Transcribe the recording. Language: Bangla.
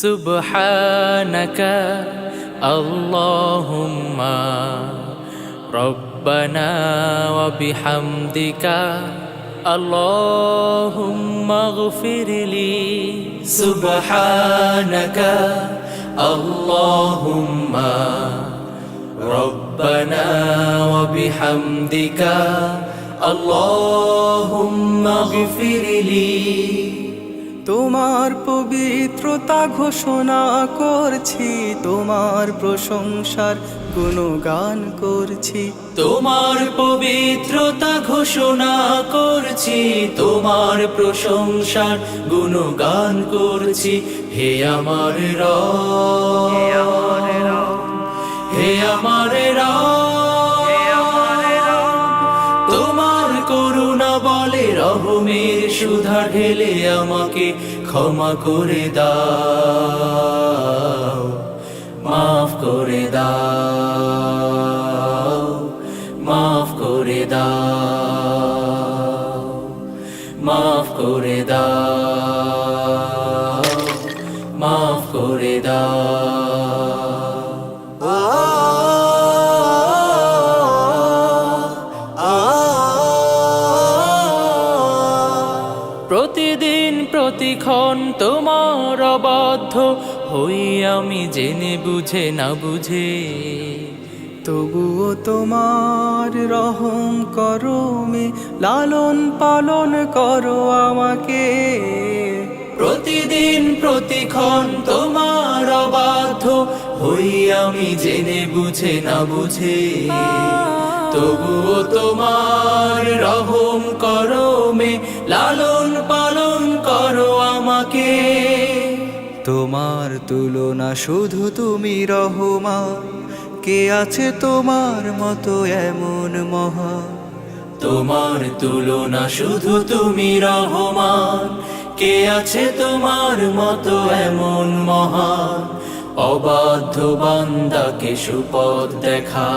সুবহানাকা আল্লাহুম্মা রব্বানা ওয়া বিহামদিকা আল্লাহুম্মা গফিরলি। সুবহানাকা আল্লাহুম্মা রব্বানা ওয়া বিহামদিকা আল্লাহুম্মা গফিরলি। তোমার পবিত্রতা ঘোষণা করছি, তোমার প্রশংসার গুণগান করছি। তোমার পবিত্রতা ঘোষণা করছি, তোমার প্রশংসার গুণগান করছি। হে আমার রব, হে আমার রব, তোমার করুণা বলে রহমের সুধা ঢেলে আমাকে ক্ষমা করে দাও, মাফ করে দাও, মাফ করে দাও, মাফ করে দাও, মাফ করে দাও। প্রতিদিন প্রতিক্ষণ তোমার অবাধ্য হই আমি, জেনে বুঝে না বুঝে। তবুও তোমার রহম করমে লালন পালন করো আমাকে। প্রতিদিন প্রতিক্ষণ তোমার অবাধ্য হই আমি, জেনে বুঝে না বুঝে। তবুও তোমার রহম করমে লালন পালন করো আমাকে। তোমার তুলনা শুধু তুমি রহমান, কে আছে তোমার মতো এমন মহান। তোমার তুলনা শুধু তুমি রহমান, কে আছে তোমার মতো এমন মহান। অবাধ্য বান্দাকে সুপথ দেখা